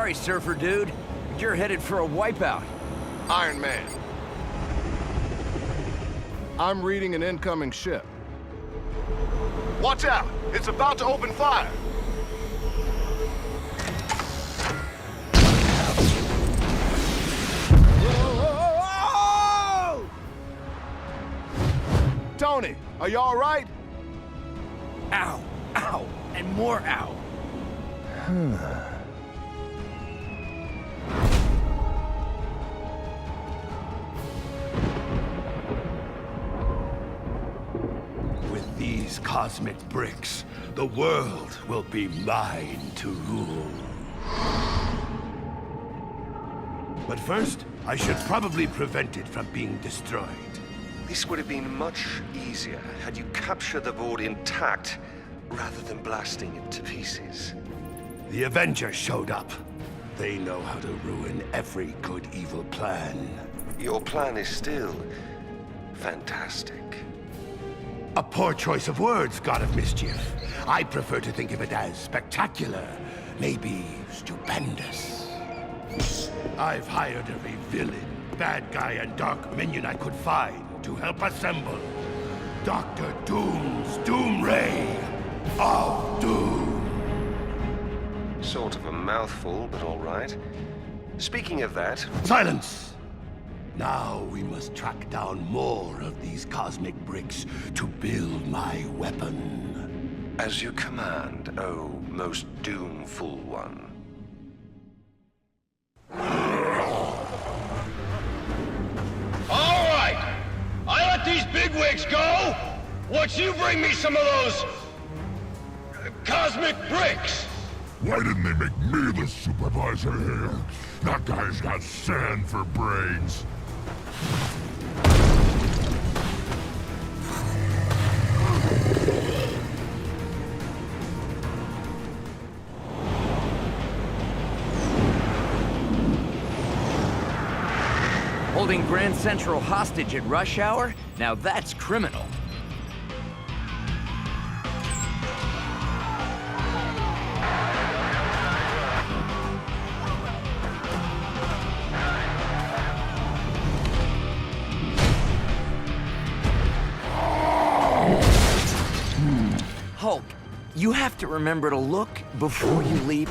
Sorry, surfer dude. You're headed for a wipeout. Iron Man. I'm reading an incoming ship. Watch out! It's about to open fire! Whoa! Tony, are you all right? Ow, ow, and more ow. With these cosmic bricks, the world will be mine to rule. But first, I should probably prevent it from being destroyed. This would have been much easier had you captured the board intact, rather than blasting it to pieces. The Avengers showed up. They know how to ruin every good evil plan. Your plan is still fantastic. A poor choice of words, God of Mischief. I prefer to think of it as spectacular, maybe stupendous. I've hired every villain, bad guy, and dark minion I could find to help assemble Dr. Doom's Doom Ray of Doom. Sort of a mouthful, but all right. Speaking of that... Silence! Now we must track down more of these cosmic bricks to build my weapon. As you command, oh most doomful one. All right! I let these bigwigs go! Once you bring me some of those... cosmic bricks! Why didn't they make me the supervisor here? That guy's got sand for brains. Holding Grand Central hostage at rush hour? Now that's criminal. Hulk, you have to remember to look before you leap.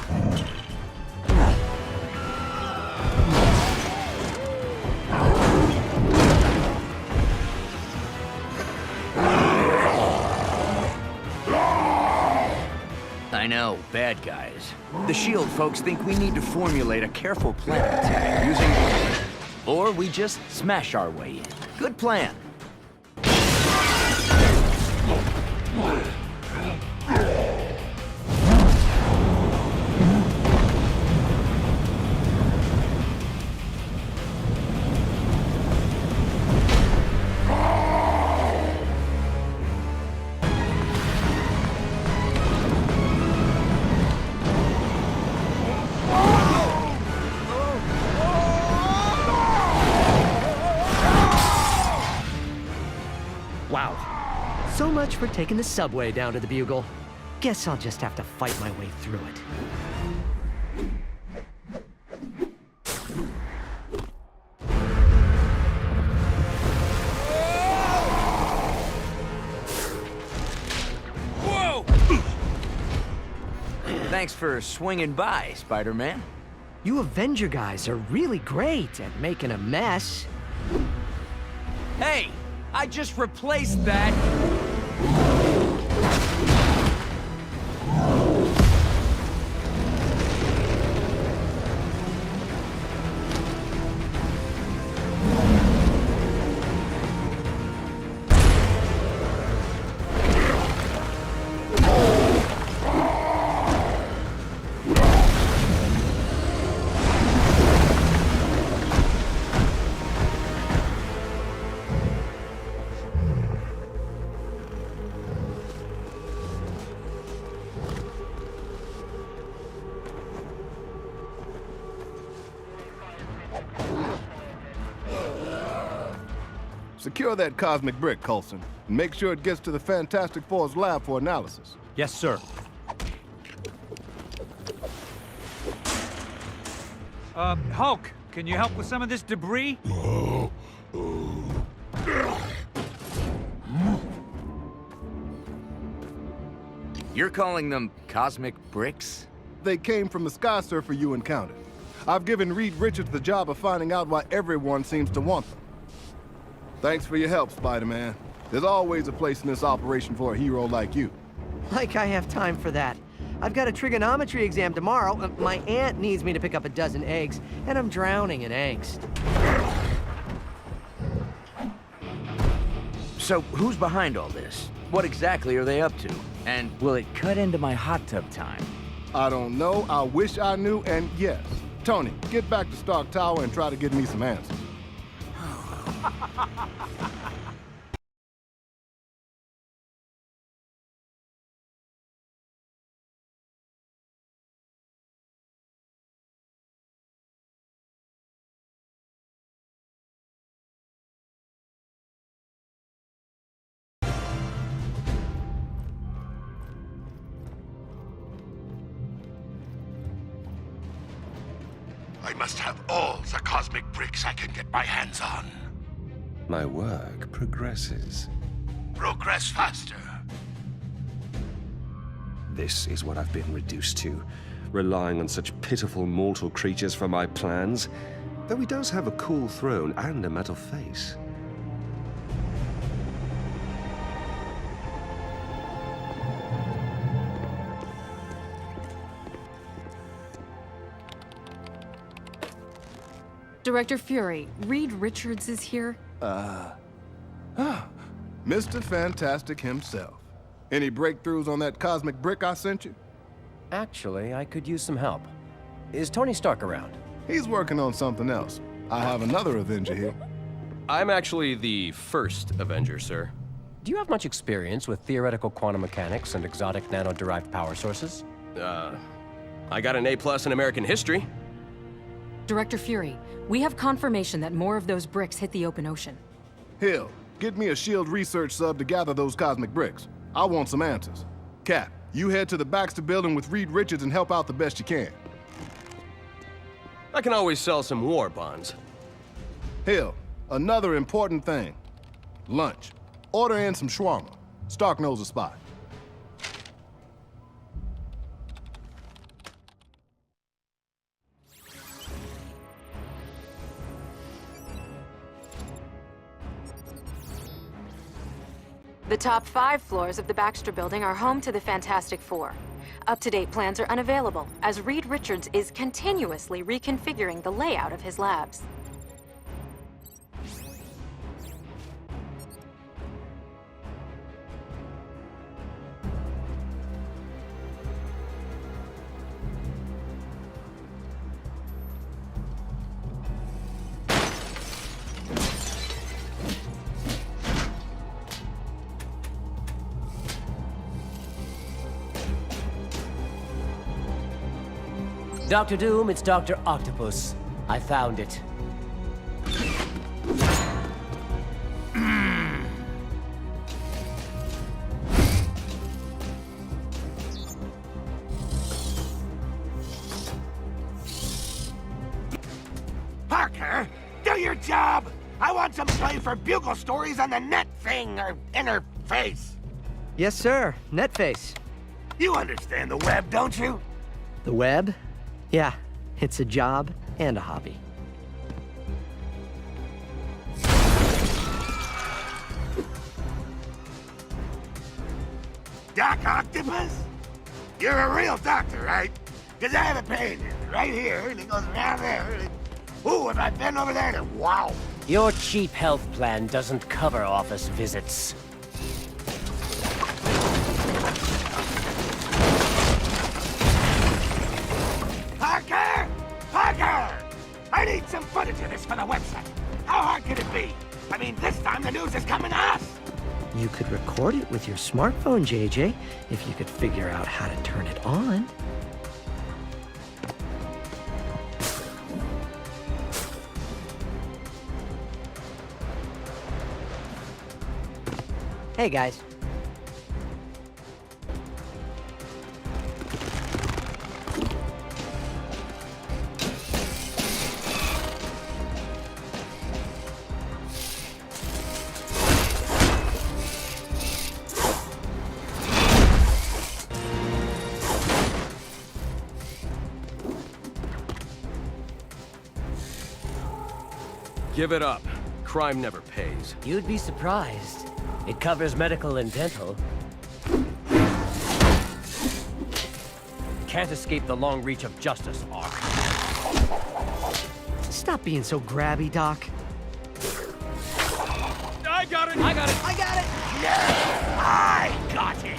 I know, bad guys. The S.H.I.E.L.D. folks think we need to formulate a careful plan of attack using... Or we just smash our way in. Good plan. Wow. So much for taking the subway down to the Bugle. Guess I'll just have to fight my way through it. Whoa! Thanks for swinging by, Spider-Man. You Avenger guys are really great at making a mess. Hey! I just replaced that. Secure that cosmic brick, Coulson, and make sure it gets to the Fantastic Four's lab for analysis. Yes, sir. Hulk, can you help with some of this debris? You're calling them cosmic bricks? They came from the Sky Surfer you encountered. I've given Reed Richards the job of finding out why everyone seems to want them. Thanks for your help, Spider-Man. There's always a place in this operation for a hero like you. Like I have time for that. I've got a trigonometry exam tomorrow. My aunt needs me to pick up a dozen eggs, and I'm drowning in angst. So, who's behind all this? What exactly are they up to? And will it cut into my hot tub time? I don't know, I wish I knew, and yes. Tony, get back to Stark Tower and try to get me some answers. I must have all the cosmic bricks I can get my hands on. My work progresses. Progress faster. This is what I've been reduced to, relying on such pitiful mortal creatures for my plans. Though he does have a cool throne and a metal face. Director Fury, Reed Richards is here. Mr. Fantastic himself. Any breakthroughs on that cosmic brick I sent you? Actually, I could use some help. Is Tony Stark around? He's working on something else. I have another Avenger here. I'm actually the first Avenger, sir. Do you have much experience with theoretical quantum mechanics and exotic nano-derived power sources? I got an A+ in American history. Director Fury, we have confirmation that more of those bricks hit the open ocean. Hill, get me a S.H.I.E.L.D. research sub to gather those cosmic bricks. I want some answers. Cap, you head to the Baxter building with Reed Richards and help out the best you can. I can always sell some war bonds. Hill, another important thing. Lunch. Order in some shawarma. Stark knows a spot. The top 5 floors of the Baxter building are home to the Fantastic Four. Up-to-date plans are unavailable, as Reed Richards is continuously reconfiguring the layout of his labs. Dr. Doom, it's Dr. Octopus. I found it. Parker, do your job! I want some play for bugle stories on the net thing, or interface. Yes, sir. Netface. You understand the web, don't you? The web? Yeah, it's a job and a hobby. Doc Octopus? You're a real doctor, right? Because I have a pain right here, and it goes around there. Ooh, if I bend over there, then wow. Your cheap health plan doesn't cover office visits. Parker! I need some footage of this for the website. How hard could it be? I mean, this time the news is coming to us. You could record it with your smartphone, JJ, if you could figure out how to turn it on. Hey, guys. Give it up. Crime never pays. You'd be surprised. It covers medical and dental. Can't escape the long reach of justice, Ock. Stop being so grabby, Doc. I got it! I got it! I got it! I got it!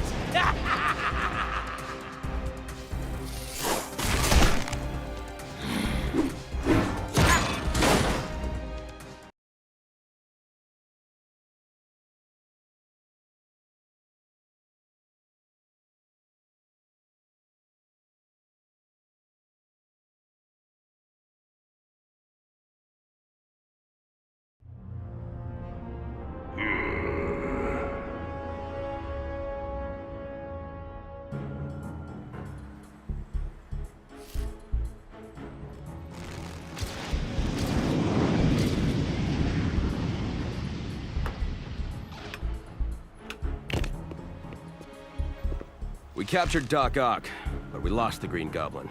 We captured Doc Ock, but we lost the Green Goblin.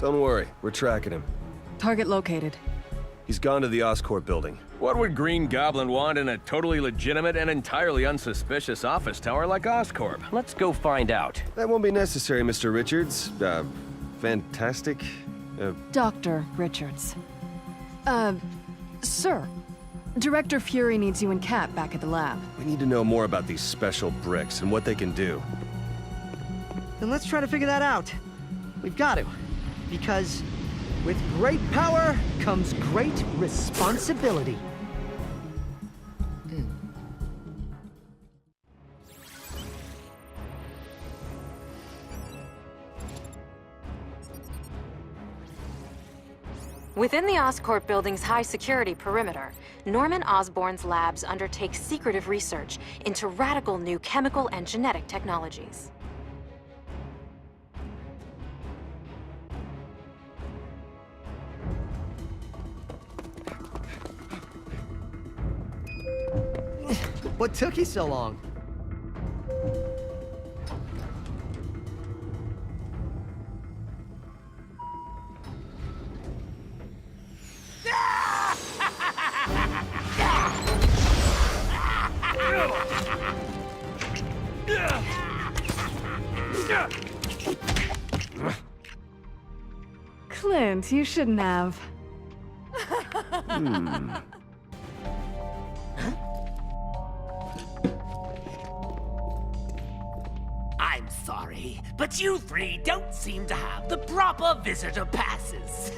Don't worry, we're tracking him. Target located. He's gone to the Oscorp building. What would Green Goblin want in a totally legitimate and entirely unsuspicious office tower like Oscorp? Let's go find out. That won't be necessary, Mr. Richards. Fantastic. Dr. Richards. Sir. Director Fury needs you and Cat back at the lab. We need to know more about these special bricks and what they can do. Then let's try to figure that out. We've got to. Because with great power comes great responsibility. Within the Oscorp building's high-security perimeter, Norman Osborn's labs undertake secretive research into radical new chemical and genetic technologies. What took you so long? Clint, you shouldn't have. I'm sorry, but you three don't seem to have the proper visitor passes.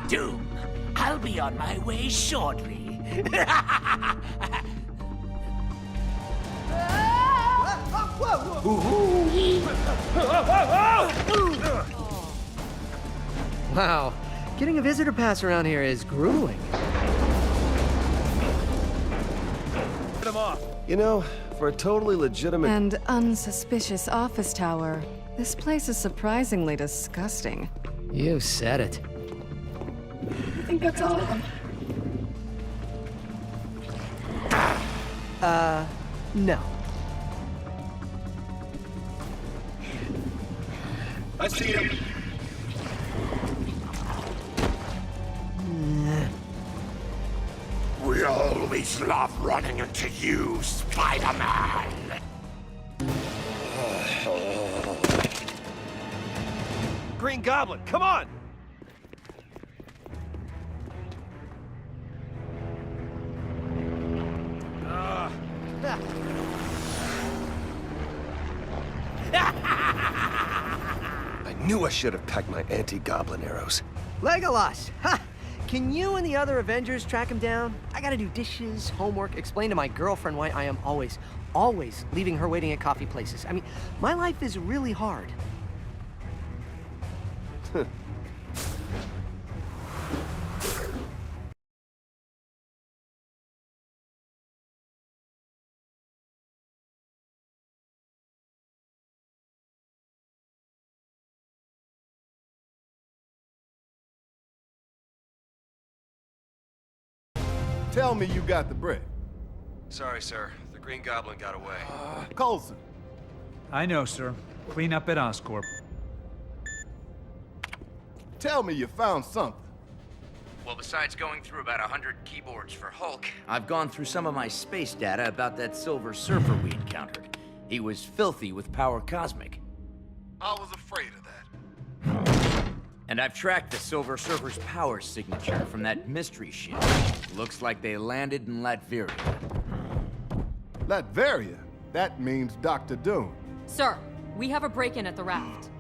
Doom, I'll be on my way shortly. Wow, getting a visitor pass around here is grueling. You know, for a totally legitimate... And unsuspicious office tower, this place is surprisingly disgusting. You said it. I think that's all of them. No. I see him. We always love running into you, Spider-Man. Green Goblin, come on! I knew I should have packed my anti-goblin arrows. Legolas! Ha! Can you and the other Avengers track him down? I gotta do dishes, homework, explain to my girlfriend why I am always leaving her waiting at coffee places. I mean, my life is really hard. Tell me you got the brick. Sorry, sir. The Green Goblin got away. Coulson. I know, sir. Clean up at Oscorp. Tell me you found something. Well, besides going through about 100 keyboards for Hulk, I've gone through some of my space data about that Silver Surfer we encountered. He was filthy with power cosmic. I was afraid of that. And I've tracked the Silver Surfer's power signature from that mystery ship. Looks like they landed in Latveria. Latveria? That means Dr. Doom. Sir, we have a break-in at the raft.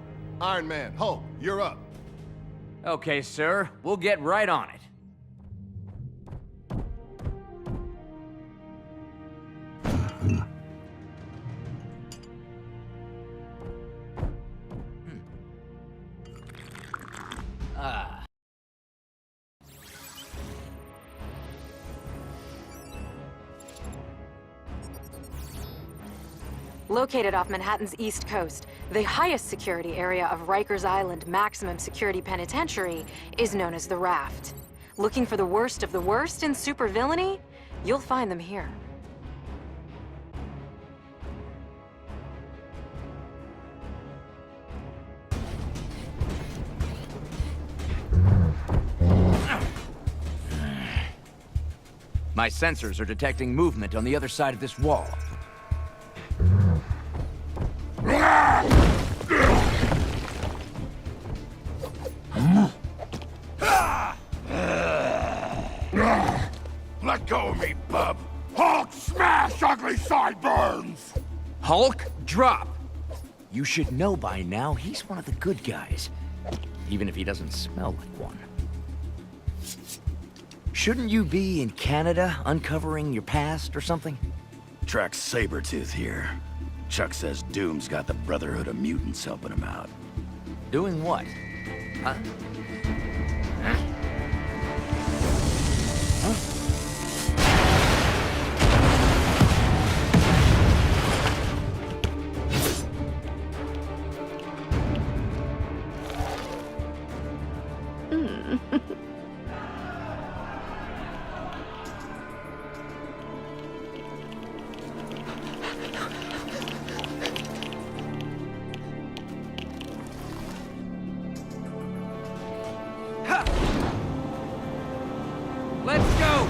Iron Man, Hulk, you're up. Okay, sir. We'll get right on it. Located off Manhattan's East Coast, the highest security area of Rikers Island Maximum Security Penitentiary is known as the Raft. Looking for the worst of the worst in supervillainy? You'll find them here. My sensors are detecting movement on the other side of this wall. Let go of me, bub! Hulk smash ugly sideburns! Hulk, drop! You should know by now he's one of the good guys. Even if he doesn't smell like one. Shouldn't you be in Canada uncovering your past or something? Drax Sabertooth here. Chuck says Doom's got the Brotherhood of Mutants helping him out. Doing what? Huh? Let's go!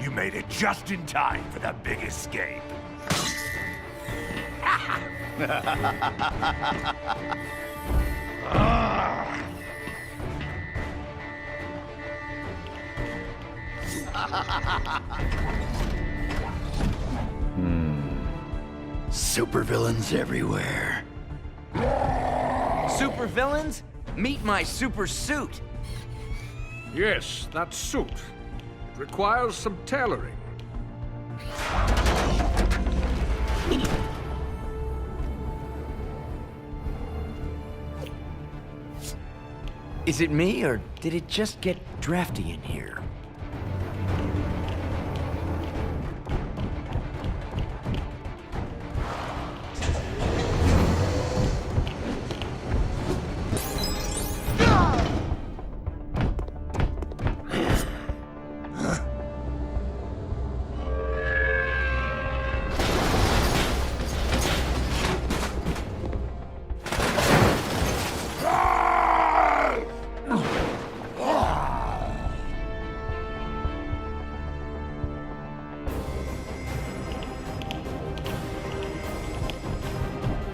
You made it just in time for the big escape. Supervillains everywhere. Supervillains? Meet my super suit! Yes, that suit. It requires some tailoring. Is it me, or did it just get drafty in here?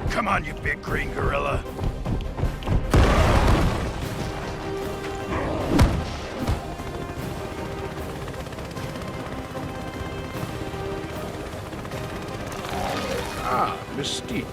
Come on, you big green gorilla. Ah, Mystique.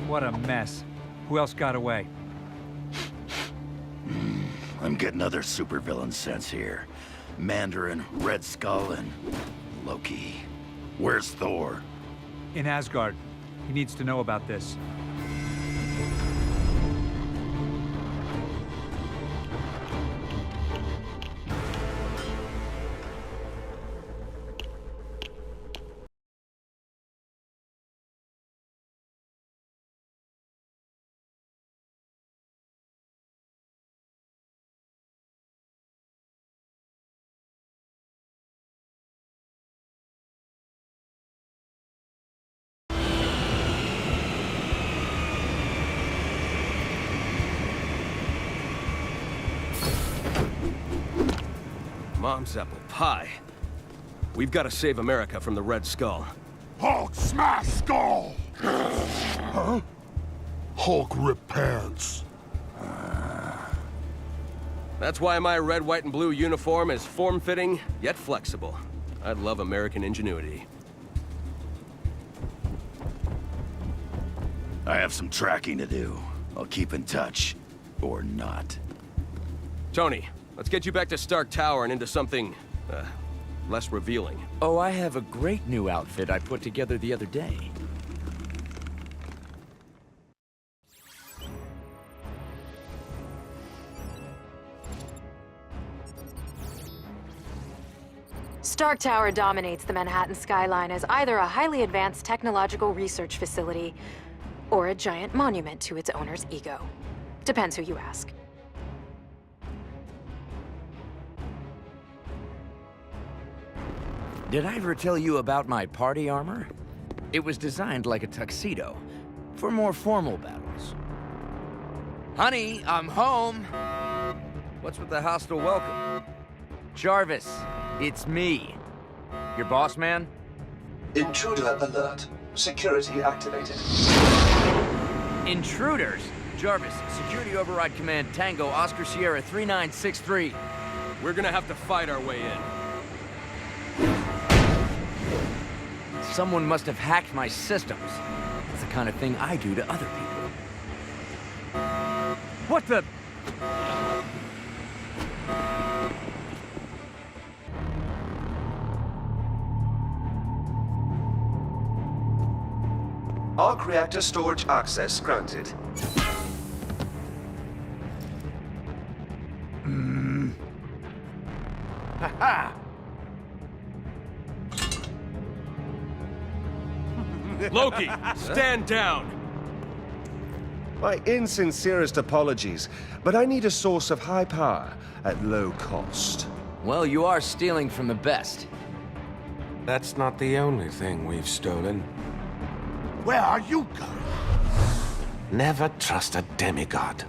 What a mess. Who else got away? I'm getting other supervillain sense here. Mandarin, Red Skull, and Loki. Where's Thor? In Asgard. He needs to know about this. Mom's apple pie. We've got to save America from the Red Skull. Hulk smash skull! Huh? Hulk rip pants. That's why my red, white, and blue uniform is form-fitting, yet flexible. I love American ingenuity. I have some tracking to do. I'll keep in touch. Or not. Tony, let's get you back to Stark Tower and into something, less revealing. Oh, I have a great new outfit I put together the other day. Stark Tower dominates the Manhattan skyline as either a highly advanced technological research facility or a giant monument to its owner's ego. Depends who you ask. Did I ever tell you about my party armor? It was designed like a tuxedo, for more formal battles. Honey, I'm home! What's with the hostile welcome? Jarvis, it's me. Your boss man? Intruder alert. Security activated. Intruders? Jarvis, Security Override Command Tango Oscar Sierra 3963. We're gonna have to fight our way in. Someone must have hacked my systems. It's the kind of thing I do to other people. What the... Arc reactor storage access granted. Ha-ha! Loki, stand down! My insincerest apologies, but I need a source of high power at low cost. Well, you are stealing from the best. That's not the only thing we've stolen. Where are you going? Never trust a demigod.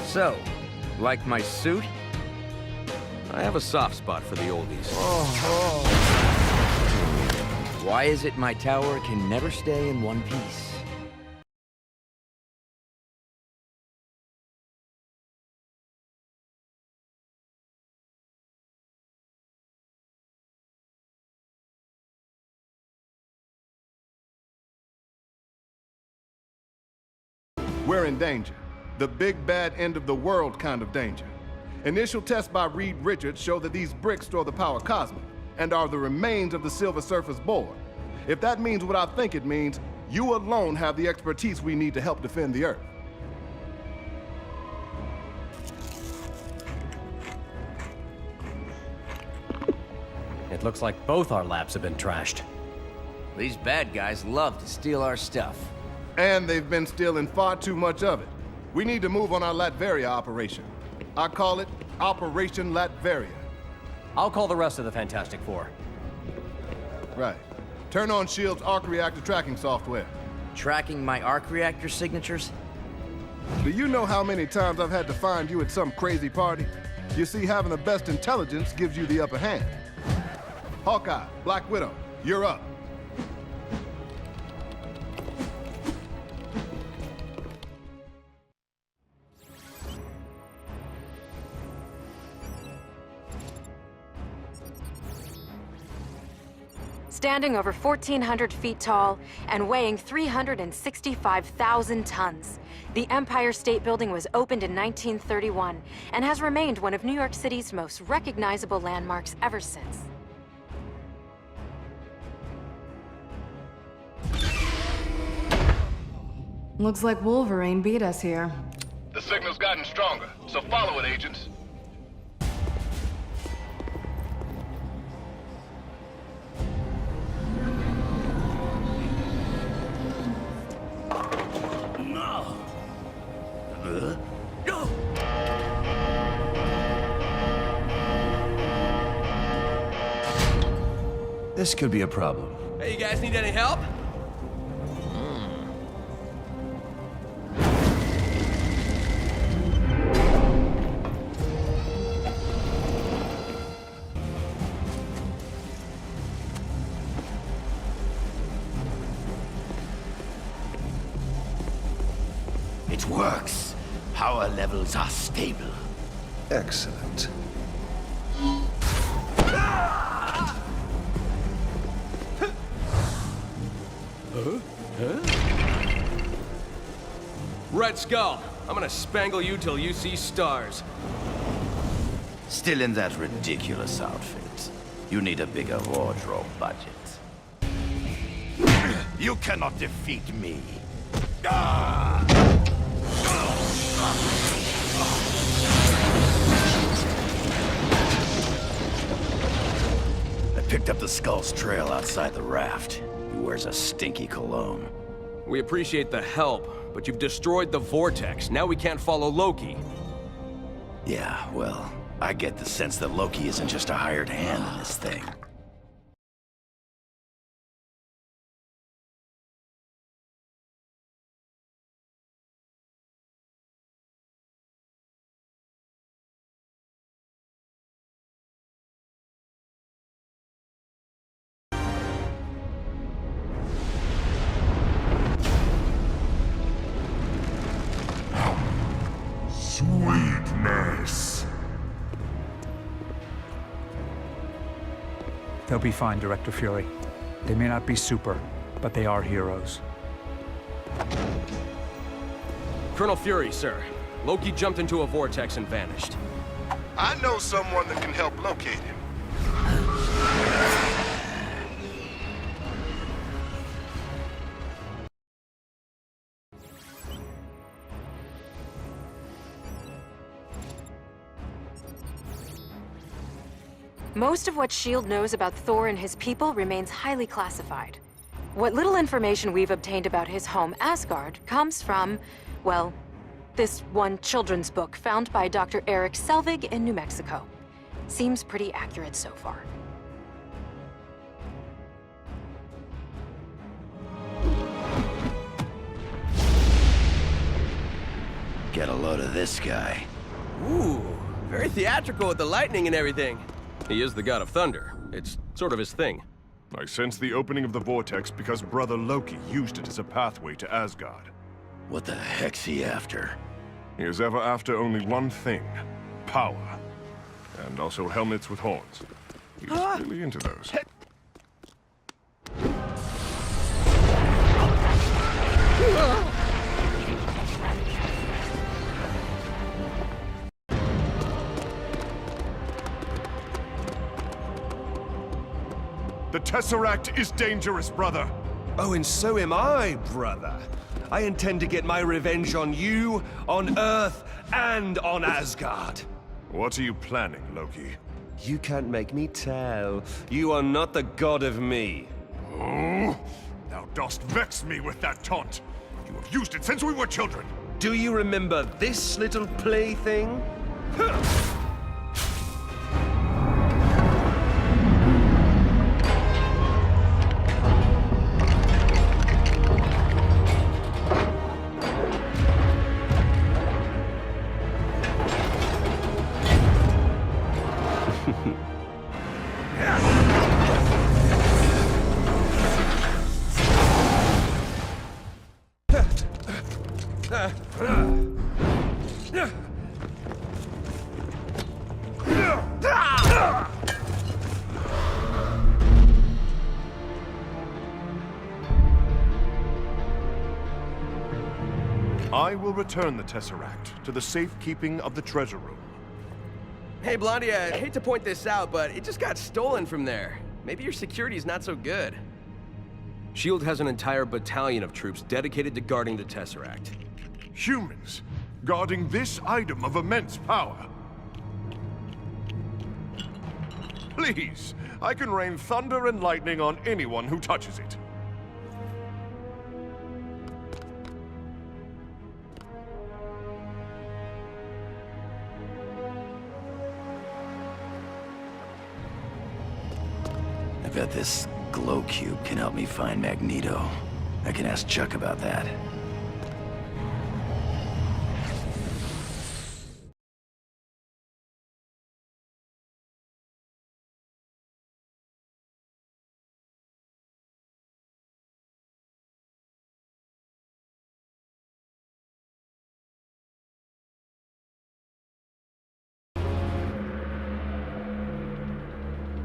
So, like my suit? I have a soft spot for the oldies. Why is it my tower can never stay in one piece? We're in danger. The big bad end of the world kind of danger. Initial tests by Reed Richards show that these bricks store the power cosmic and are the remains of the Silver Surfer's board. If that means what I think it means, you alone have the expertise we need to help defend the Earth. It looks like both our labs have been trashed. These bad guys love to steal our stuff. And they've been stealing far too much of it. We need to move on our Latveria operation. I call it Operation Latveria. I'll call the rest of the Fantastic Four. Right. Turn on S.H.I.E.L.D.'s arc reactor tracking software. Tracking my arc reactor signatures? Do you know how many times I've had to find you at some crazy party? You see, having the best intelligence gives you the upper hand. Hawkeye, Black Widow, you're up. Standing over 1,400 feet tall and weighing 365,000 tons, the Empire State Building was opened in 1931 and has remained one of New York City's most recognizable landmarks ever since. Looks like Wolverine beat us here. The signal's gotten stronger, so follow it, agents. This could be a problem. Hey, you guys need any help? It works. Power levels are stable. Excellent. Red Skull, I'm gonna spangle you till you see stars. Still in that ridiculous outfit. You need a bigger wardrobe budget. You cannot defeat me. I picked up the Skull's trail outside the raft. He wears a stinky cologne. We appreciate the help, but you've destroyed the vortex. Now we can't follow Loki. Yeah, well, I get the sense that Loki isn't just a hired hand in this thing. Sweetness. They'll be fine, Director Fury. They may not be super, but they are heroes. Colonel Fury, sir. Loki jumped into a vortex and vanished. I know someone that can help locate him. Most of what S.H.I.E.L.D. knows about Thor and his people remains highly classified. What little information we've obtained about his home, Asgard, comes from, well, this one children's book found by Dr. Eric Selvig in New Mexico. Seems pretty accurate so far. Get a load of this guy. Ooh, very theatrical with the lightning and everything. He is the god of thunder. It's sort of his thing. I sense the opening of the vortex because Brother Loki used it as a pathway to Asgard. What the heck's he after? He is ever after only one thing. Power. And also helmets with horns. He's really into those. The Tesseract is dangerous, brother. Oh, and so am I, brother. I intend to get my revenge on you, on Earth, and on Asgard. What are you planning, Loki? You can't make me tell. You are not the god of me. Oh, thou dost vex me with that taunt. You have used it since we were children. Do you remember this little plaything? I will return the Tesseract to the safekeeping of the treasure room. Hey, Blondie, I hate to point this out, but it just got stolen from there. Maybe your security's not so good. S.H.I.E.L.D. has an entire battalion of troops dedicated to guarding the Tesseract. Humans guarding this item of immense power. Please, I can rain thunder and lightning on anyone who touches it. I bet this glow cube can help me find Magneto. I can ask Chuck about that.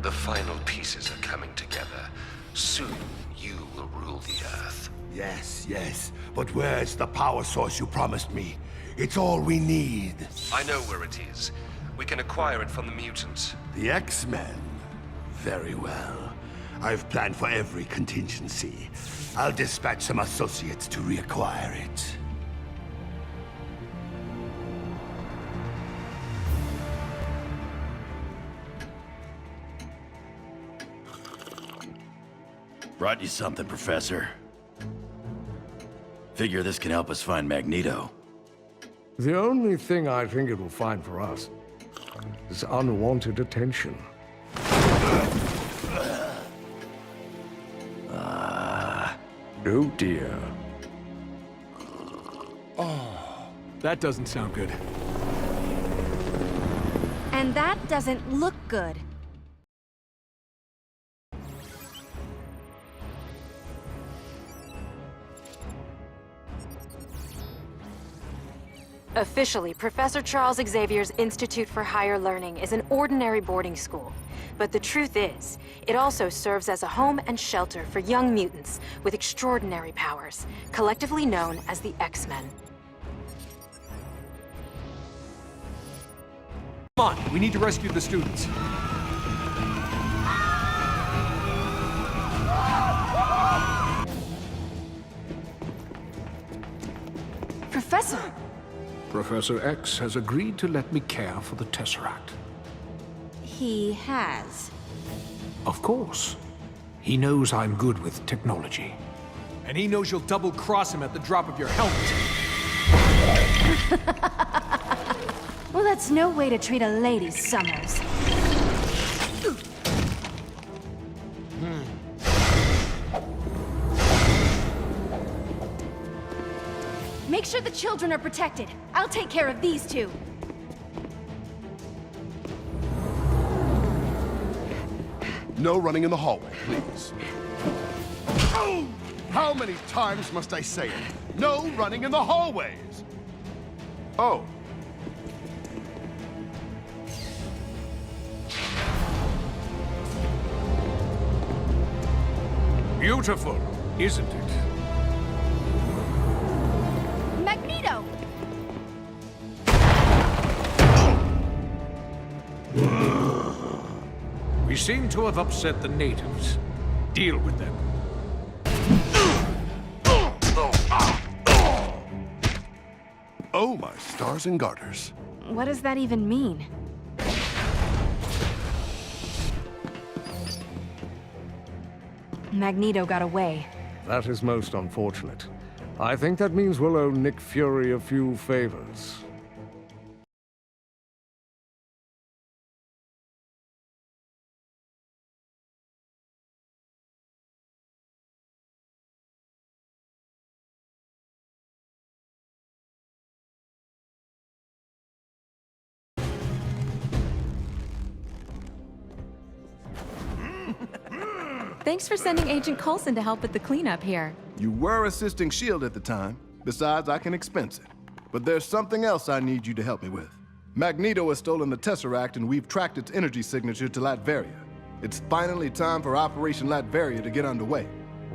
The final pieces are coming together. Soon, you will rule the Earth. Yes, yes. But where's the power source you promised me? It's all we need. I know where it is. We can acquire it from the mutants. The X-Men? Very well. I've planned for every contingency. I'll dispatch some associates to reacquire it. Brought you something, Professor. Figure this can help us find Magneto. The only thing I think it will find for us is unwanted attention. Oh dear. Oh, that doesn't sound good. And that doesn't look good. Officially, Professor Charles Xavier's Institute for Higher Learning is an ordinary boarding school. But the truth is, it also serves as a home and shelter for young mutants with extraordinary powers, collectively known as the X-Men. Come on, we need to rescue the students. Professor! Professor X has agreed to let me care for the Tesseract. He has. Of course. He knows I'm good with technology. And he knows you'll double-cross him at the drop of your helmet. Well, that's no way to treat a lady, Summers. Make sure the children are protected. I'll take care of these two. No running in the hallway, please. Oh! How many times must I say it? No running in the hallways! Oh. Beautiful, isn't it? Magneto! We seem to have upset the natives. Deal with them. Oh, my stars and garters. What does that even mean? Magneto got away. That is most unfortunate. I think that means we'll owe Nick Fury a few favors. Thanks for sending Agent Coulson to help with the cleanup here. You were assisting S.H.I.E.L.D. at the time. Besides, I can expense it. But there's something else I need you to help me with. Magneto has stolen the Tesseract and we've tracked its energy signature to Latveria. It's finally time for Operation Latveria to get underway.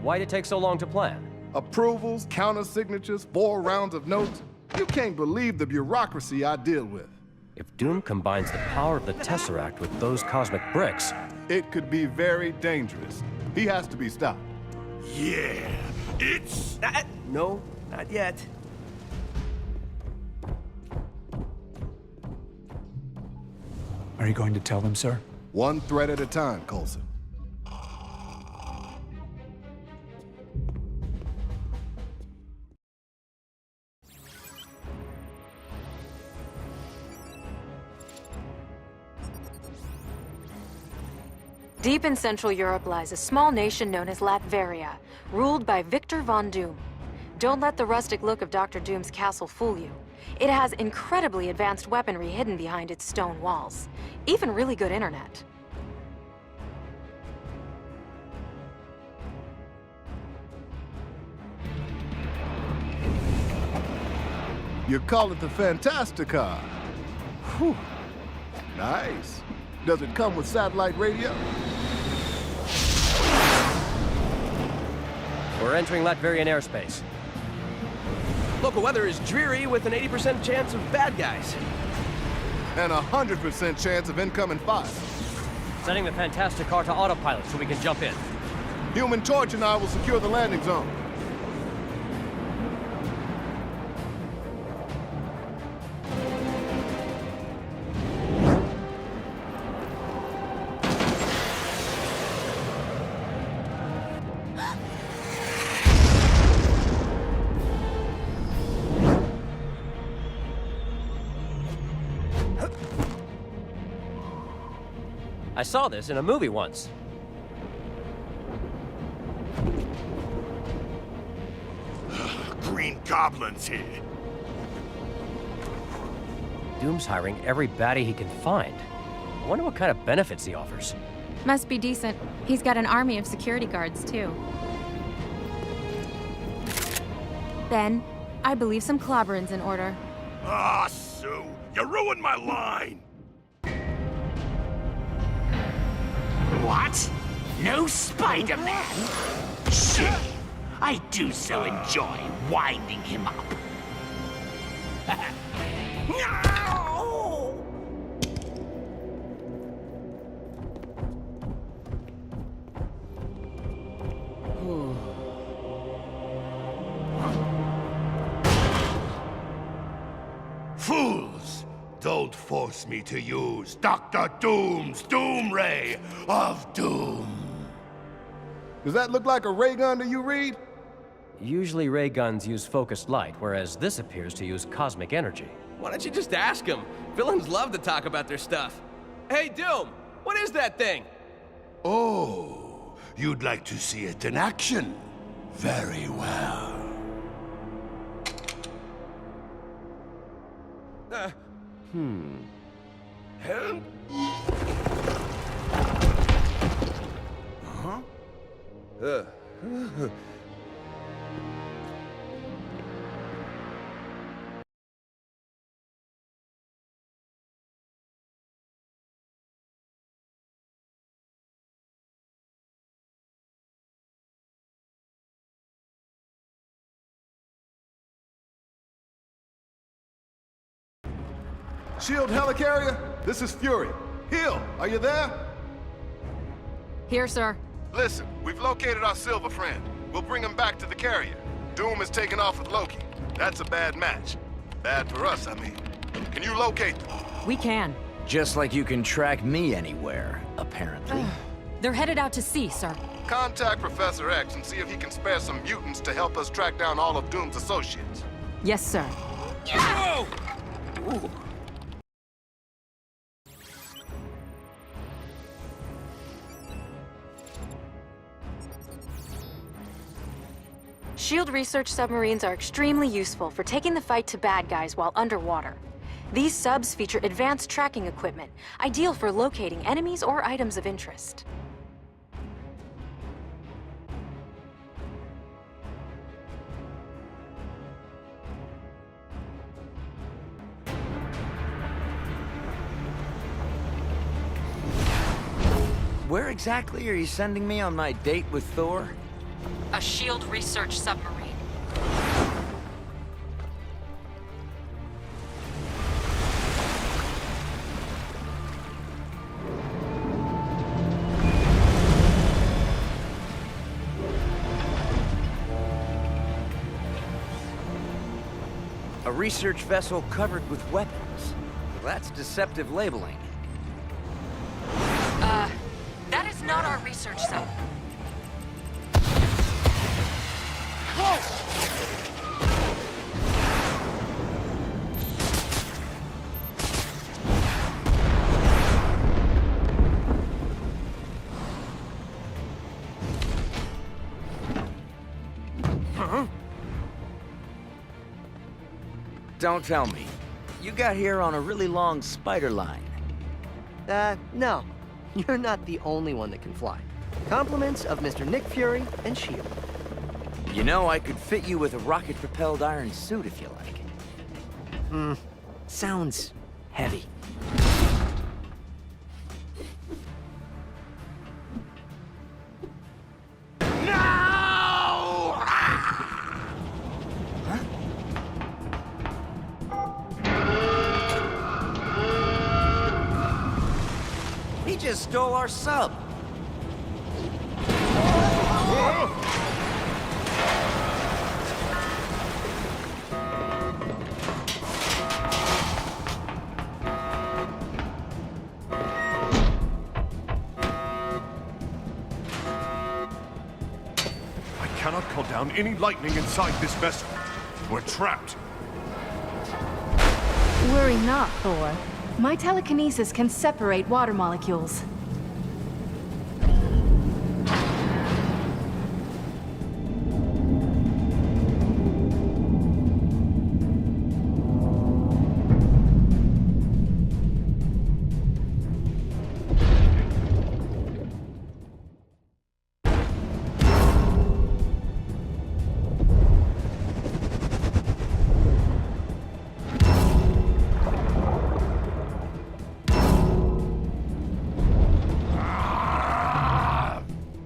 Why'd it take so long to plan? Approvals, counter-signatures, 4 rounds of notes. You can't believe the bureaucracy I deal with. If Doom combines the power of the Tesseract with those cosmic bricks... It could be very dangerous. He has to be stopped. Yeah, it's... No, not yet. Are you going to tell them, sir? One threat at a time, Coulson. Deep in Central Europe lies a small nation known as Latveria, ruled by Victor Von Doom. Don't let the rustic look of Dr. Doom's castle fool you. It has incredibly advanced weaponry hidden behind its stone walls. Even really good internet. You call it the Fantastica. Whew. Nice. Does it come with satellite radio? We're entering Latverian airspace. Local weather is dreary with an 80% chance of bad guys. And a 100% chance of incoming fire. Setting the Fantastic Car to autopilot so we can jump in. Human Torch and I will secure the landing zone. I saw this in a movie once. Green Goblin's here. Doom's hiring every baddie he can find. I wonder what kind of benefits he offers. Must be decent. He's got an army of security guards, too. Ben, I believe some clobbering's in order. Ah, Sue, you ruined my line. What? No Spider-Man? Shit. I do so enjoy winding him up. No! Fools! Don't force me to use Dr. Doom's Doom Ray of Doom. Does that look like a ray gun to you, Reed? Usually ray guns use focused light, whereas this appears to use cosmic energy. Why don't you just ask him? Villains love to talk about their stuff. Hey, Doom, what is that thing? Oh, you'd like to see it in action? Very well. Shield helicarrier, this is Fury. Hill, are you there? Here, sir. Listen, we've located our Silver friend. We'll bring him back to the carrier. Doom is taking off with Loki. That's a bad match. Bad for us, I mean. Can you locate them? We can. Just like you can track me anywhere, apparently. They're headed out to sea, sir. Contact Professor X and see if he can spare some mutants to help us track down all of Doom's associates. Yes, sir. Whoa! Ooh. SHIELD research submarines are extremely useful for taking the fight to bad guys while underwater. These subs feature advanced tracking equipment, ideal for locating enemies or items of interest. where exactly are you sending me on my date with Thor? A SHIELD research submarine. A research vessel covered with weapons. That's deceptive labeling. That is not our research zone. Don't tell me. You got here on a really long spider line. No. You're not the only one that can fly. Compliments of Mr. Nick Fury and S.H.I.E.L.D. You know, I could fit you with a rocket-propelled iron suit if you like. Sounds heavy. He just stole our sub. I cannot call down any lightning inside this vessel. We're trapped. Worry not, Thor. My telekinesis can separate water molecules.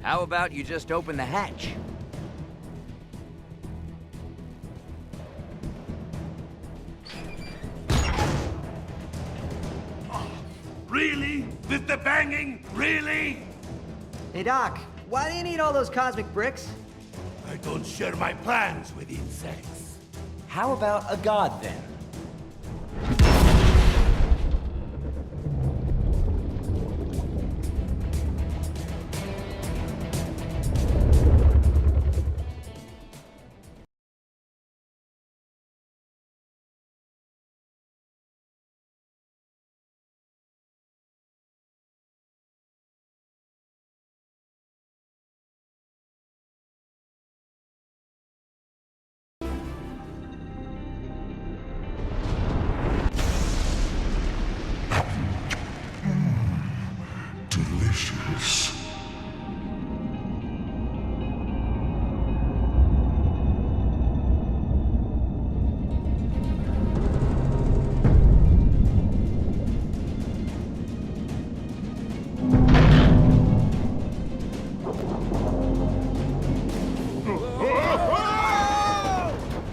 How about you just open the hatch? Really? With the banging? Really? Hey, Doc, why do you need all those cosmic bricks? I don't share my plans with insects. How about a god, then? Delicious.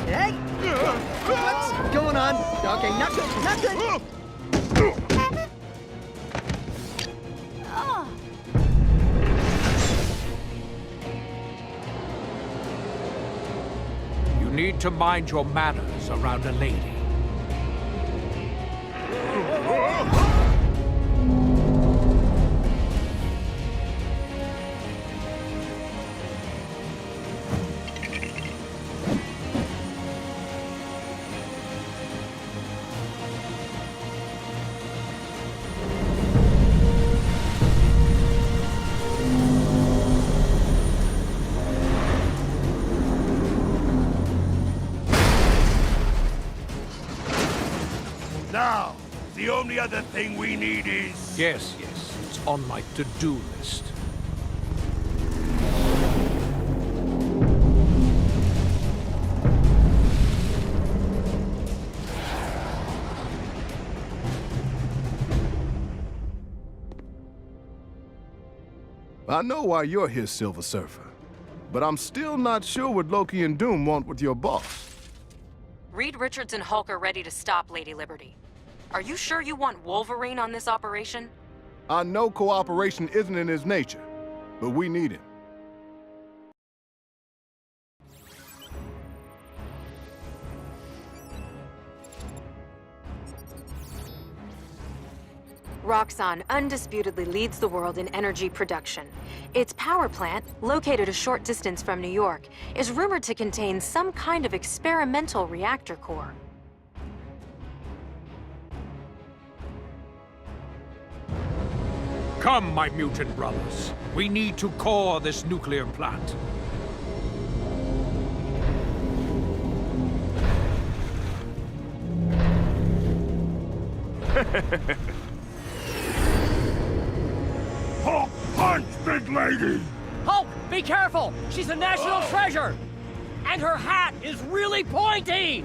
Hey! What's going on? Okay, not good, not good! You need to mind your manners around a lady. Now, the only other thing we need is... Yes, it's on my to-do list. I know why you're his Silver Surfer, but I'm still not sure what Loki and Doom want with your boss. Reed Richards and Hulk are ready to stop Lady Liberty. Are you sure you want Wolverine on this operation? I know cooperation isn't in his nature, but we need him. Roxxon undisputedly leads the world in energy production. Its power plant, located a short distance from New York, is rumored to contain some kind of experimental reactor core. Come, my mutant brothers. We need to core this nuclear plant. Hulk, punch, big lady! Hulk, be careful! She's a national treasure! And her hat is really pointy!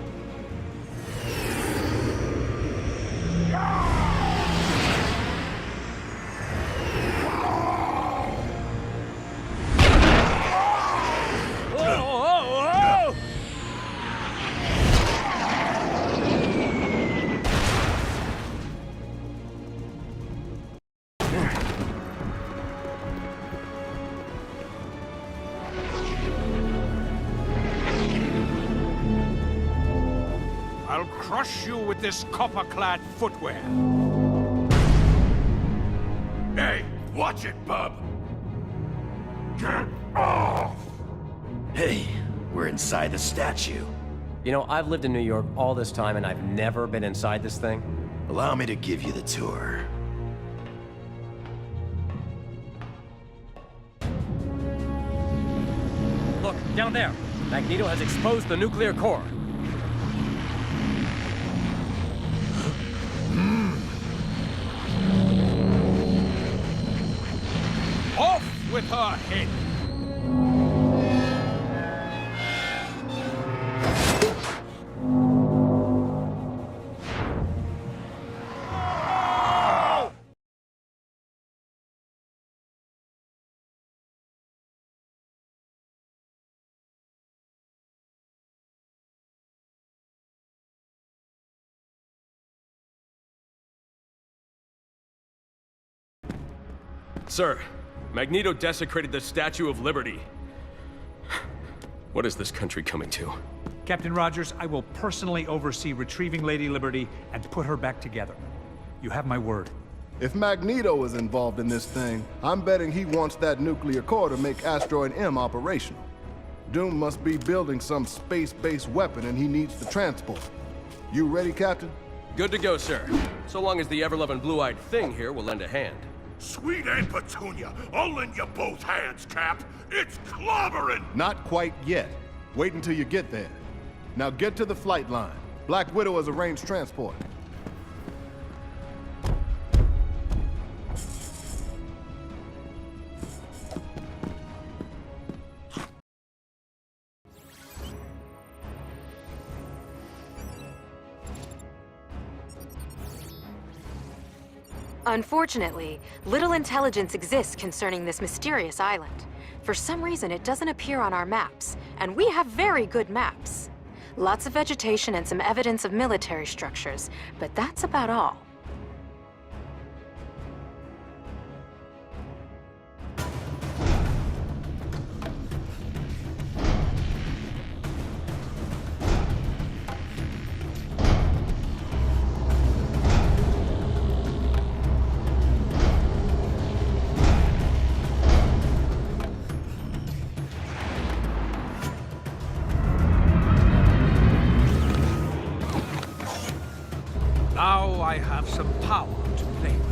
I'll crush you with this copper-clad footwear. Hey, watch it, bub! Get off! Hey, we're inside the statue. You know, I've lived in New York all this time and I've never been inside this thing. Allow me to give you the tour. Look, down there. Magneto has exposed the nuclear core. Off with her head! Sir, Magneto desecrated the Statue of Liberty. What is this country coming to? Captain Rogers, I will personally oversee retrieving Lady Liberty and put her back together. You have my word. If Magneto is involved in this thing, I'm betting he wants that nuclear core to make Asteroid M operational. Doom must be building some space-based weapon and he needs the transport. You ready, Captain? Good to go, sir. So long as the ever-loving blue-eyed thing here will lend a hand. Sweet Aunt Petunia, I'll lend you both hands, Cap. It's clobbering! Not quite yet. Wait until you get there. Now get to the flight line. Black Widow has arranged transport. Unfortunately, little intelligence exists concerning this mysterious island. For some reason, it doesn't appear on our maps, and we have very good maps. Lots of vegetation and some evidence of military structures, but that's about all. Now I have some power to play with.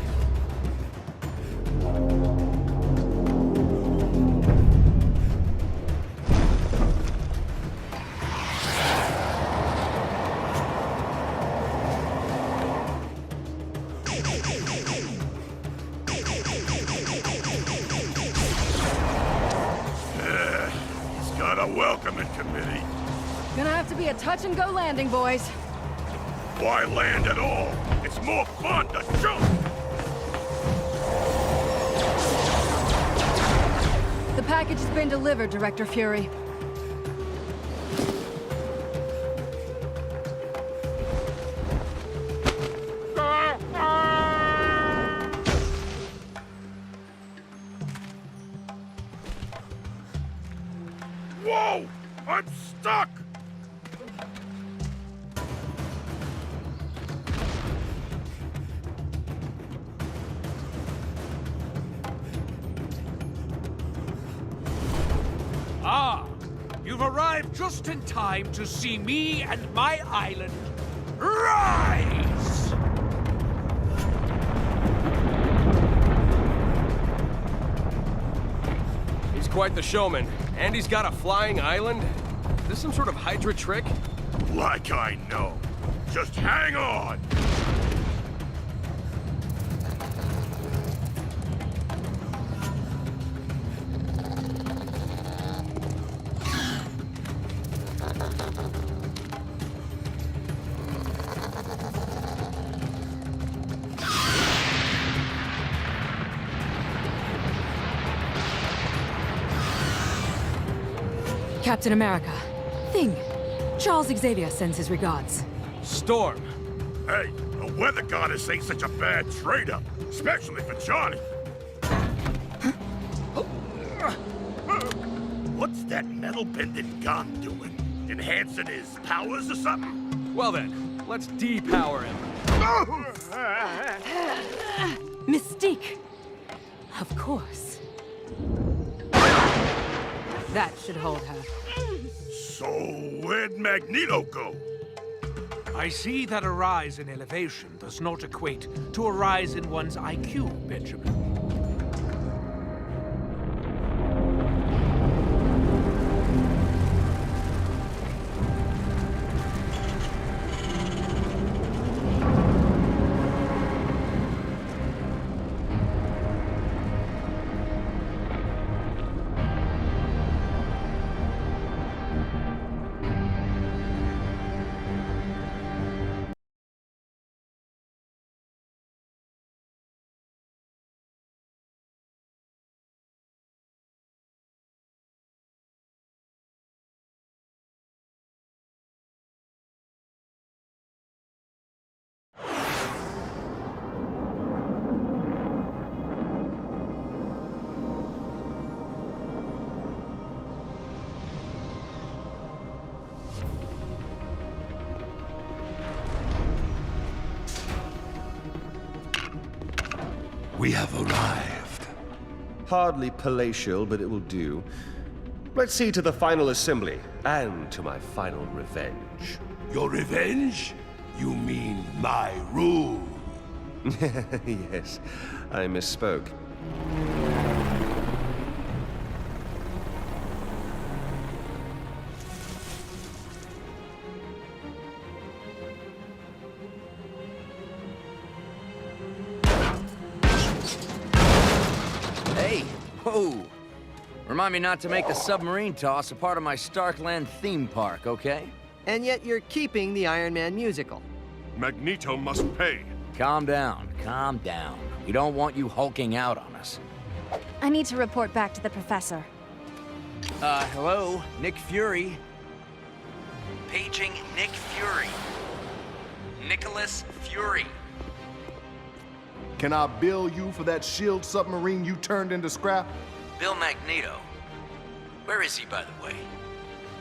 He's got a welcoming committee. Gonna have to be a touch-and-go landing, boys. Why land at all? It's more fun to jump! package has been delivered, Director Fury. Whoa! I'm stuck! Ah! You've arrived just in time to see me and my island rise! He's quite the showman. And he's got a flying island? Is this some sort of Hydra trick? Like I know. Just hang on! Captain America. Thing. Charles Xavier sends his regards. Storm. Hey, a weather goddess ain't such a bad trade-up, especially for Johnny. What's that metal-bending gun doing? Enhancing his powers or something? Well then, let's depower him. Mystique. Of course. That should hold her. So, where'd Magneto go? I see that a rise in elevation does not equate to a rise in one's IQ, Benjamin. We have arrived. Hardly palatial, but it will do. Let's see to the final assembly, and to my final revenge. Your revenge? You mean my rule? Yes, I misspoke. Hey, whoa. Remind me not to make the submarine toss a part of my Starkland theme park, okay? And yet you're keeping the Iron Man musical. Magneto must pay. Calm down, calm down. We don't want you hulking out on us. I need to report back to the professor. Hello? Nick Fury? Paging Nick Fury. Nicholas Fury. Can I bill you for that shield submarine you turned into scrap? Bill Magneto. Where is he, by the way?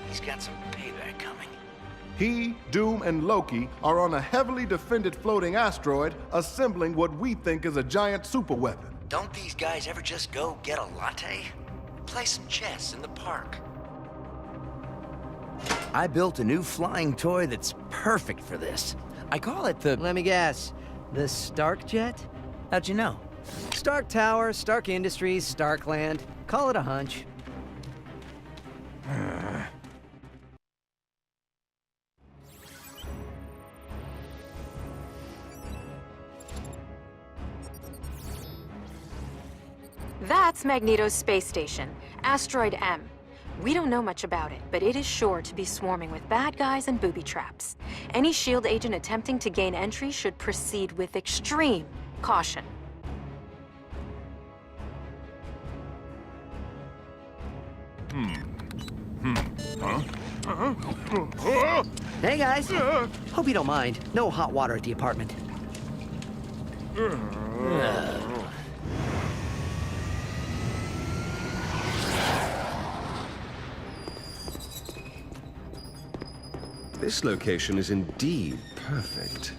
He's got some payback coming. He, Doom, and Loki are on a heavily defended floating asteroid assembling what we think is a giant superweapon. Don't these guys ever just go get a latte? Play some chess in the park. I built a new flying toy that's perfect for this. I call it the... Let me guess. The Stark Jet? How'd you know? Stark Tower, Stark Industries, Starkland. Call it a hunch. That's Magneto's space station, Asteroid M. We don't know much about it, but it is sure to be swarming with bad guys and booby traps. Any S.H.I.E.L.D. agent attempting to gain entry should proceed with extreme caution. Hey, guys. Hope you don't mind. No hot water at the apartment. This location is indeed perfect.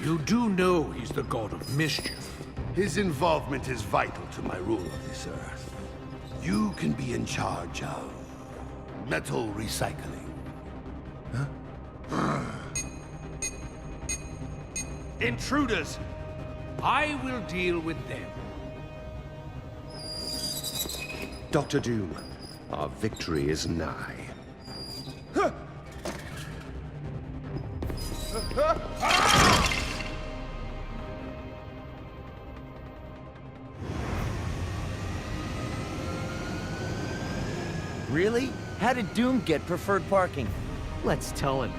You do know he's the god of mischief. His involvement is vital to my rule of this earth. You can be in charge of metal recycling. Huh? Intruders! I will deal with them. Dr. Doom, our victory is nigh. Really? How did Doom get preferred parking? Let's tow him.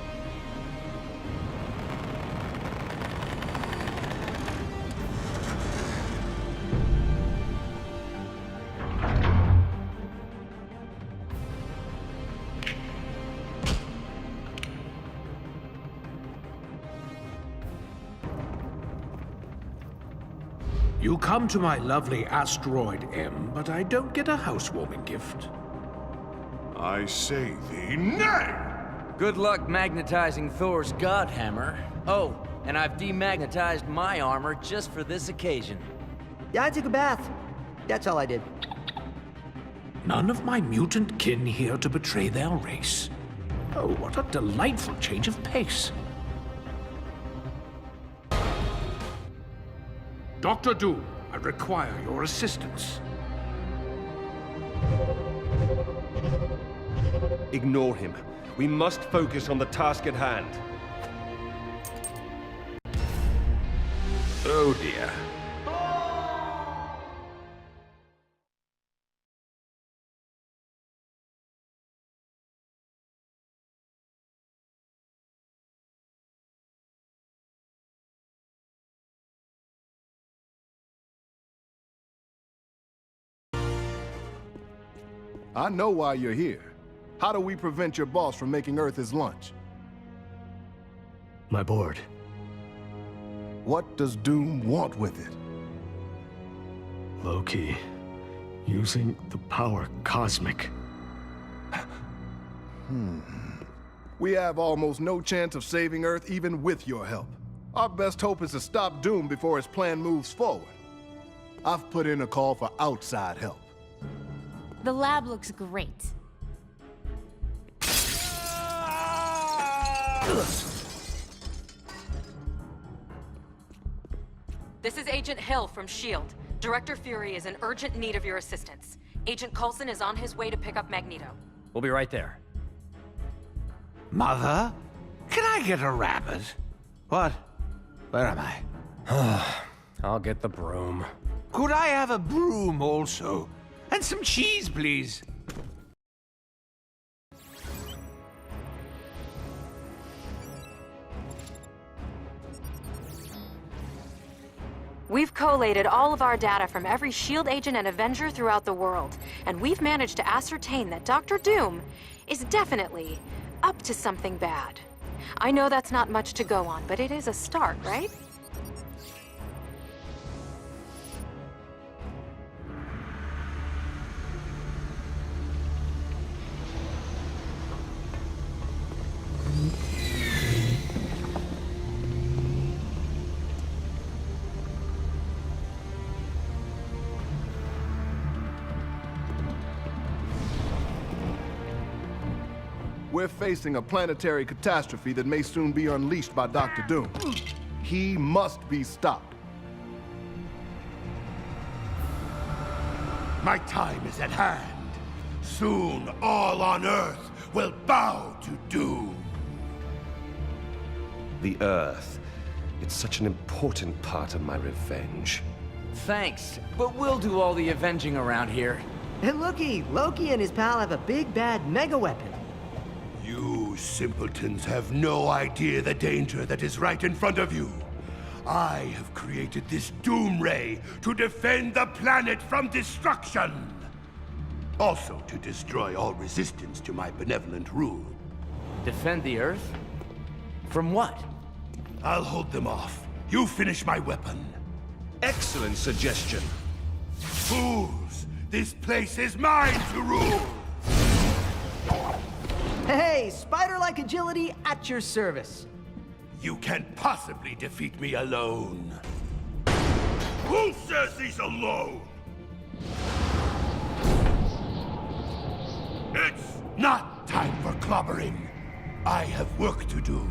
You come to my lovely asteroid, M, but I don't get a housewarming gift. I say thee nay! Good luck magnetizing Thor's god hammer. Oh, and I've demagnetized my armor just for this occasion. Yeah, I took a bath. That's all I did. None of my mutant kin here to betray their race. Oh, what a delightful change of pace. Dr. Doom, I require your assistance. Ignore him. We must focus on the task at hand. Oh dear. I know why you're here. How do we prevent your boss from making Earth his lunch? My board. What does Doom want with it? Loki. Using the power cosmic. We have almost no chance of saving Earth even with your help. Our best hope is to stop Doom before his plan moves forward. I've put in a call for outside help. The lab looks great. This is Agent Hill from S.H.I.E.L.D. Director Fury is in urgent need of your assistance. Agent Coulson is on his way to pick up Magneto. We'll be right there. Mother? Can I get a rabbit? What? Where am I? I'll get the broom. Could I have a broom also? And some cheese, please. We've collated all of our data from every S.H.I.E.L.D. agent and Avenger throughout the world, and we've managed to ascertain that Dr. Doom is definitely up to something bad. I know that's not much to go on, but it is a start, right? We're facing a planetary catastrophe that may soon be unleashed by Dr. Doom. He must be stopped. My time is at hand. Soon all on Earth will bow to Doom. The Earth. It's such an important part of my revenge. Thanks, but we'll do all the avenging around here. And looky, Loki and his pal have a big bad mega weapon. You simpletons have no idea the danger that is right in front of you. I have created this Doom Ray to defend the planet from destruction. Also to destroy all resistance to my benevolent rule. Defend the Earth? From what? I'll hold them off. You finish my weapon. Excellent suggestion. Fools! This place is mine to rule! Hey, spider-like agility at your service. You can't possibly defeat me alone. Who says he's alone? It's not time for clobbering. I have work to do.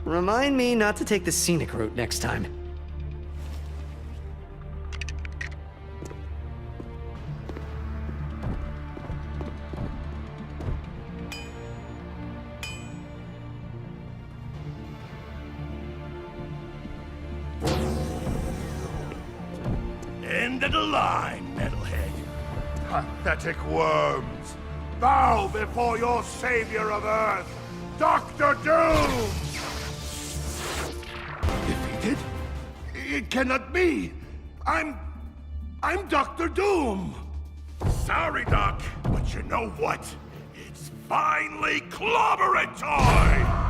Remind me not to take the scenic route next time. End of the line, metalhead. Pathetic worms. Bow before your savior of Earth, Dr. Doom! Defeated? It cannot be. I'm Dr. Doom. Sorry, Doc, but you know what? It's finally clobbering time!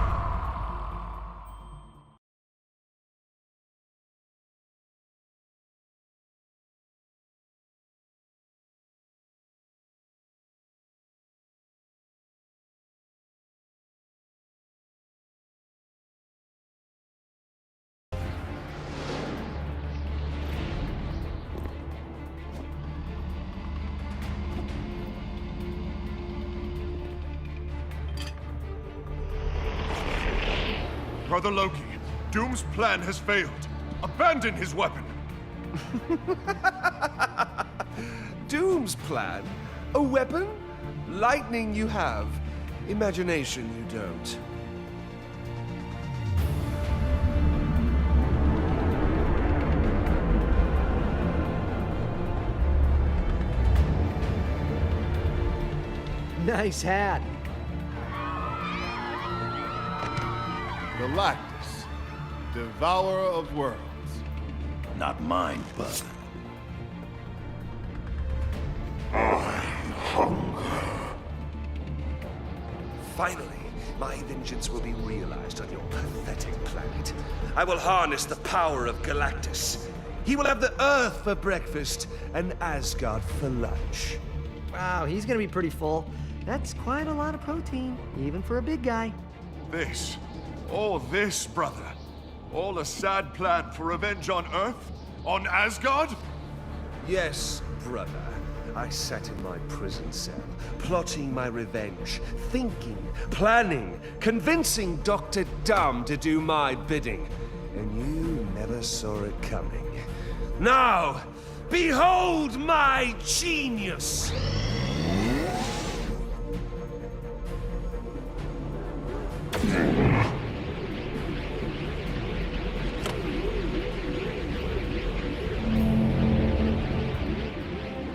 Brother Loki, Doom's plan has failed. Abandon his weapon. Doom's plan? A weapon? Lightning you have. Imagination you don't. Nice hat. Galactus, devourer of worlds. Not mine, bud. Finally, my vengeance will be realized on your pathetic planet. I will harness the power of Galactus. He will have the Earth for breakfast and Asgard for lunch. Wow, he's gonna be pretty full. That's quite a lot of protein, even for a big guy. All this, brother. All a sad plan for revenge on Earth? On Asgard? Yes, brother. I sat in my prison cell, plotting my revenge, thinking, planning, convincing Dr. Dumb to do my bidding. And you never saw it coming. Now, behold my genius!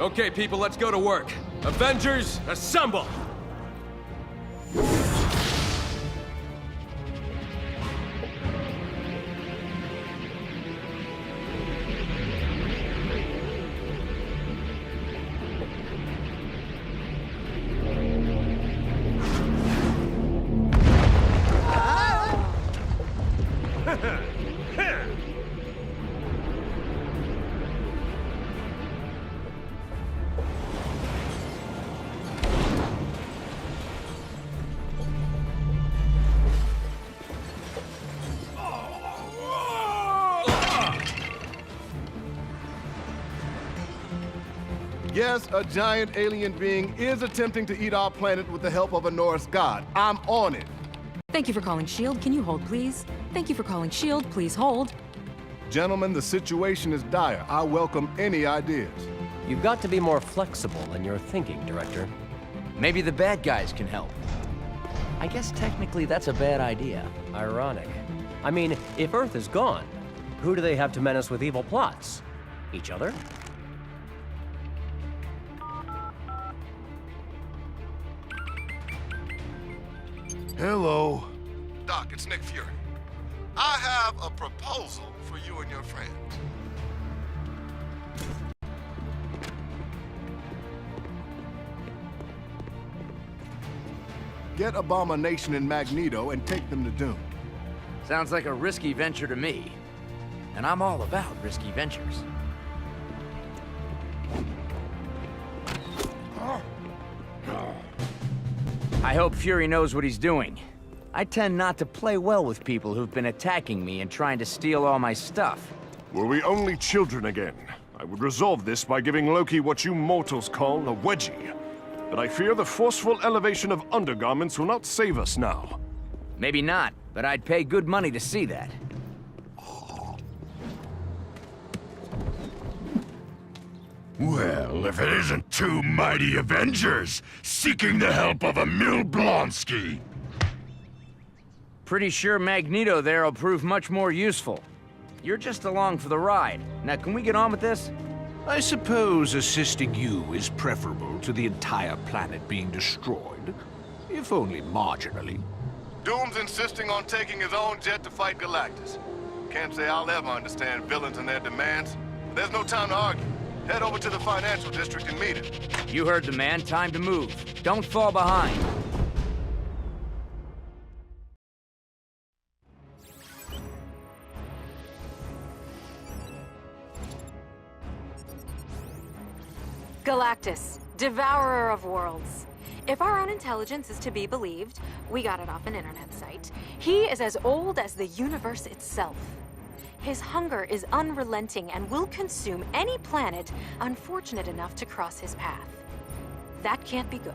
Okay, people, let's go to work. Avengers, assemble! Yes, a giant alien being is attempting to eat our planet with the help of a Norse god. I'm on it. Thank you for calling S.H.I.E.L.D. Can you hold, please? Thank you for calling S.H.I.E.L.D. Please hold. Gentlemen, the situation is dire. I welcome any ideas. You've got to be more flexible in your thinking, Director. Maybe the bad guys can help. I guess technically that's a bad idea. Ironic. I mean, if Earth is gone, who do they have to menace with evil plots? Each other? Hello. Doc, it's Nick Fury. I have a proposal for you and your friends. Get Abomination and Magneto and take them to Doom. Sounds like a risky venture to me. And I'm all about risky ventures. I hope Fury knows what he's doing. I tend not to play well with people who've been attacking me and trying to steal all my stuff. Were we only children again, I would resolve this by giving Loki what you mortals call a wedgie. But I fear the forceful elevation of undergarments will not save us now. Maybe not, but I'd pay good money to see that. Well, if it isn't two mighty Avengers seeking the help of a Milblonsky. Pretty sure Magneto there will prove much more useful. You're just along for the ride. Now, can we get on with this? I suppose assisting you is preferable to the entire planet being destroyed, if only marginally. Doom's insisting on taking his own jet to fight Galactus. Can't say I'll ever understand villains and their demands. There's no time to argue. Head over to the financial district and meet him. You heard the man. Time to move. Don't fall behind. Galactus, devourer of worlds. If our own intelligence is to be believed, we got it off an internet site, he is as old as the universe itself. His hunger is unrelenting and will consume any planet unfortunate enough to cross his path. That can't be good.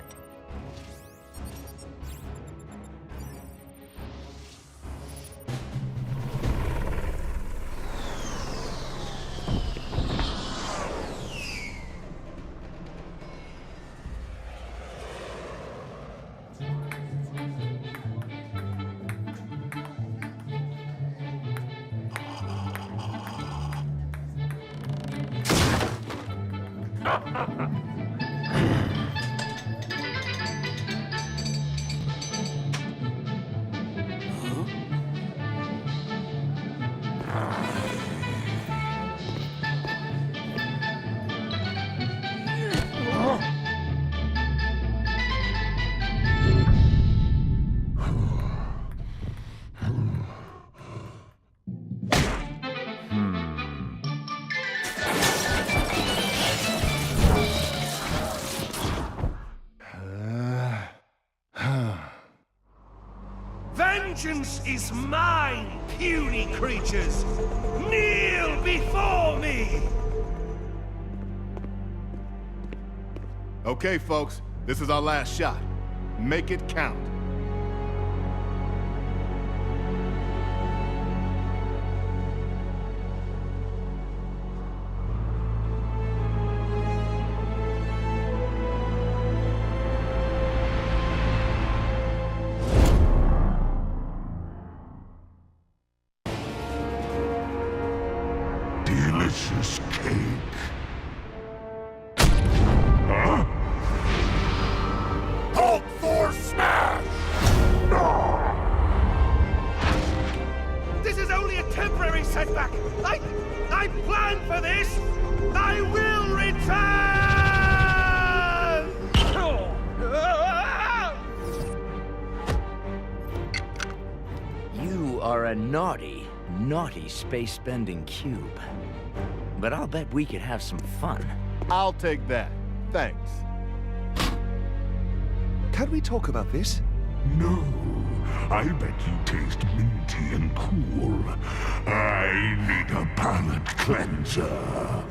Vengeance is mine, puny creatures! Kneel before me! Okay, folks, this is our last shot. Make it count. Delicious cake. Huh? Hulk Thor smash! This is only a temporary setback! I planned for this! I will return! You are a naughty, naughty space-bending cube. But I'll bet we could have some fun. I'll take that. Thanks. Can we talk about this? No. I bet you taste minty and cool. I need a palate cleanser.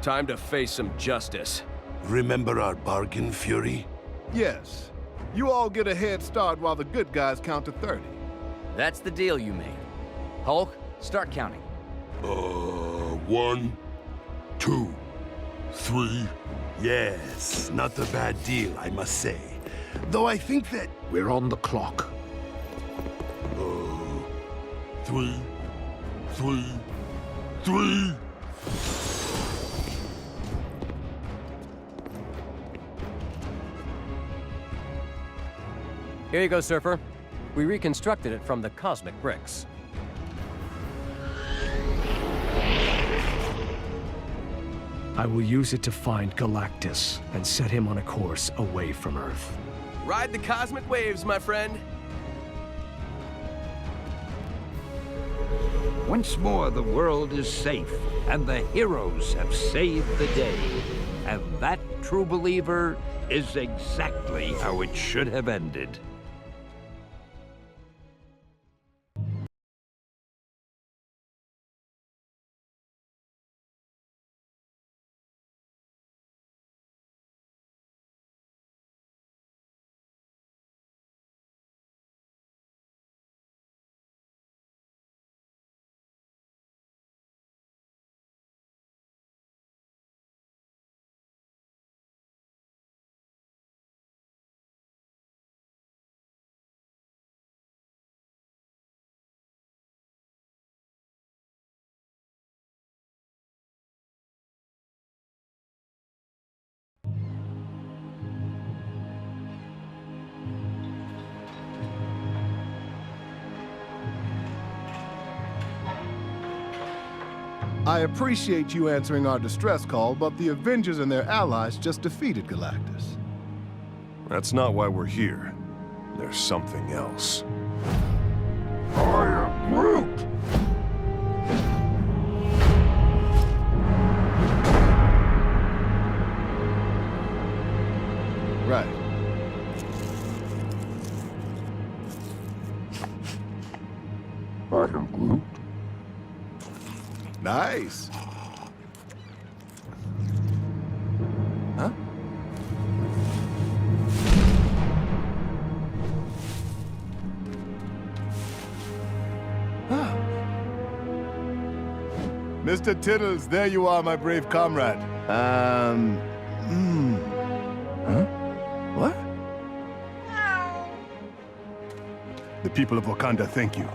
Time to face some justice. Remember our bargain, Fury? Yes. You all get a head start while the good guys count to 30. That's the deal you made. Hulk, start counting. 1, 2, 3. Yes, not a bad deal, I must say. Though I think that... We're on the clock. 3. 3. 3. Here you go, Surfer. We reconstructed it from the cosmic bricks. I will use it to find Galactus and set him on a course away from Earth. Ride the cosmic waves, my friend. Once more, the world is safe, and the heroes have saved the day. And that, true believer, is exactly how it should have ended. I appreciate you answering our distress call, but the Avengers and their allies just defeated Galactus. That's not why we're here. There's something else. I am Groot! Right. I am Groot. Nice. Huh? Mr. Tittles, there you are, my brave comrade. Huh? What? The people of Wakanda thank you.